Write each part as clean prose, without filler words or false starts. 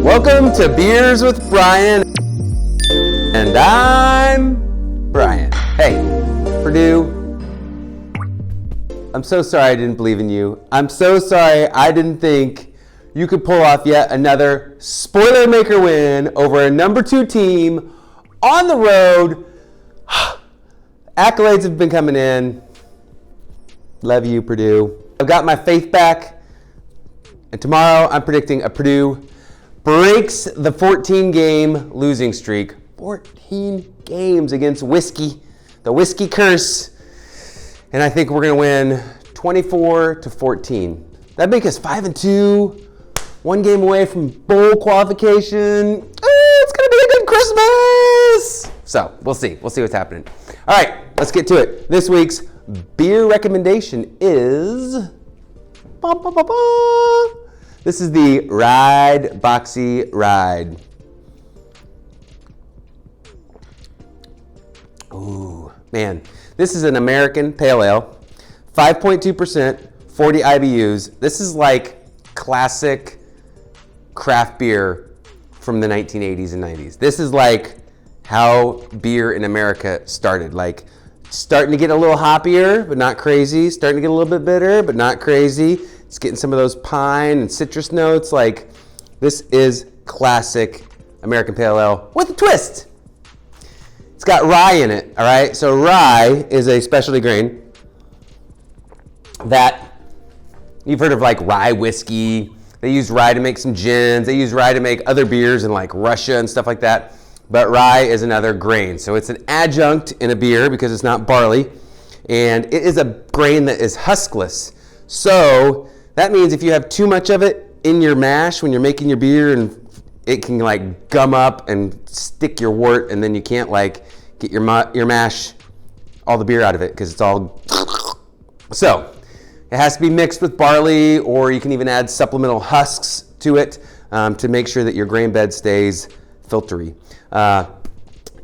Welcome to Beers with Brian, and I'm Brian. Hey, Purdue, I'm so sorry I didn't believe in you. I'm so sorry I didn't think you could pull off yet another Spoilermaker win over a number 2 team on the road. Accolades have been coming in. Love you, Purdue. I've got my faith back, and tomorrow I'm predicting a Purdue breaks the 14-game losing streak. 14 games against Whiskey, the Whiskey curse. And I think we're going to win 24-14. That'd make us 5-2, 1 game away from bowl qualification. It's going to be a good Christmas. So we'll see. We'll see what's happening. All right, let's get to it. This week's beer recommendation is... This is the Ride Boxy Ride. Ooh, man. This is an American Pale Ale, 5.2%, 40 IBUs. This is like classic craft beer from the 1980s and 90s. This is like how beer in America started. Like starting to get a little hoppier, but not crazy. Starting to get a little bit bitter, but not crazy. It's getting some of those pine and citrus notes. Like, this is classic American Pale Ale with a twist. It's got rye in it, all right? So rye is a specialty grain that you've heard of, like rye whiskey. They use rye to make some gins. They use rye to make other beers in like Russia and stuff like that. But rye is another grain. So it's an adjunct in a beer because it's not barley. And it is a grain that is huskless. So that means if you have too much of it in your mash when you're making your beer, and it can like gum up and stick your wort, and then you can't like get your mash, all the beer out of it because it's all... So it has to be mixed with barley, or you can even add supplemental husks to it to make sure that your grain bed stays filtery.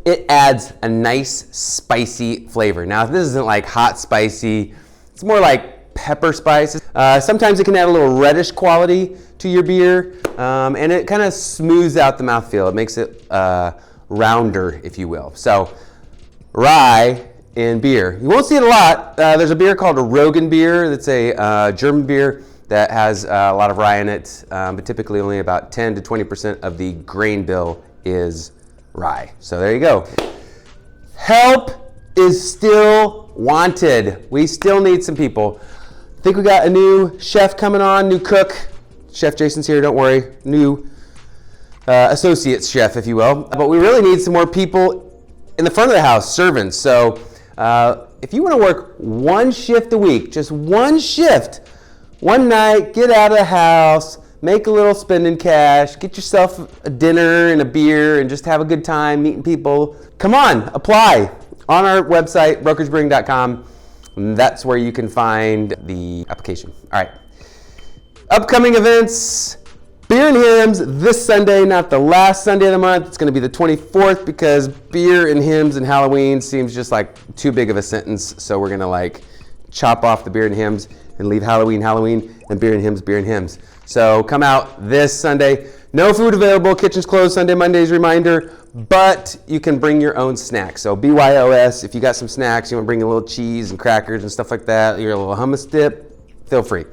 It adds a nice spicy flavor. Now, this isn't like hot spicy. It's more like pepper spices. Sometimes it can add a little reddish quality to your beer, and it kind of smooths out the mouthfeel. It makes it rounder, if you will. So, rye in beer. You won't see it a lot. There's a beer called a Rogan beer. That's a German beer that has a lot of rye in it, but typically only about 10 to 20% of the grain bill is rye. So there you go. Help is still wanted. We still need some people. I think we got a new chef coming on, new cook. Chef Jason's here, don't worry. New associate chef, if you will. But we really need some more people in the front of the house, servants. So if you want to work 1 shift a week, just 1 shift, one night, get out of the house, make a little spending cash, get yourself a dinner and a beer, and just have a good time meeting people. Come on, apply on our website, brokeragebrewing.com. That's where you can find the application. All right. Upcoming events, Beer and Hymns this Sunday, not the last Sunday of the month. It's going to be the 24th because Beer and Hymns and Halloween seems just like too big of a sentence. So we're going to like chop off the Beer and Hymns and leave Halloween, and Beer and Hymns, Beer and Hymns. So come out this Sunday. No food available. Kitchen's closed Sunday, Monday's reminder. But you can bring your own snacks. So BYOS, if you got some snacks, you want to bring a little cheese and crackers and stuff like that, your little hummus dip, feel free.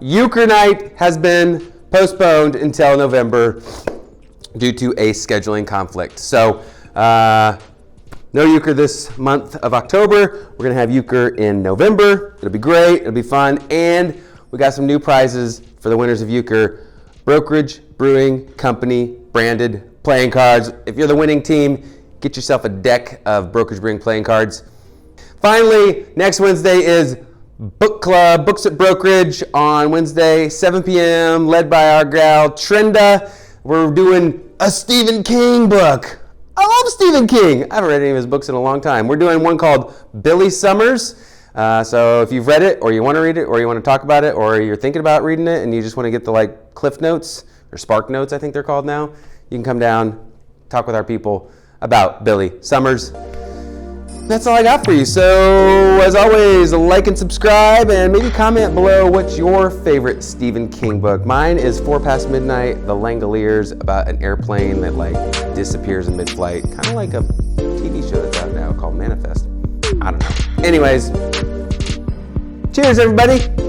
Euchre night has been postponed until November due to a scheduling conflict. So no Euchre this month of October. We're going to have Euchre in November. It'll be great. It'll be fun. And we got some new prizes for the winners of Euchre. Brokerage Brewing Company branded playing cards. If you're the winning team, get yourself a deck of Brokerage Brewing playing cards. Finally, next Wednesday is Book Club, Books at Brokerage on Wednesday, 7 p.m., led by our gal, Trenda. We're doing a Stephen King book. I love Stephen King. I haven't read any of his books in a long time. We're doing one called Billy Summers. So if you've read it, or you want to read it, or you want to talk about it, or you're thinking about reading it, and you just want to get the like Cliff Notes, or Spark Notes, I think they're called now, you can come down, talk with our people about Billy Summers. that's all I got for you. So, as always, like and subscribe, and maybe comment below what's your favorite Stephen King book. Mine is 4 Past Midnight, The Langoliers, about an airplane that like disappears in mid-flight, kind of like a TV show that's out now called Manifest. I don't know. Anyways, cheers, everybody.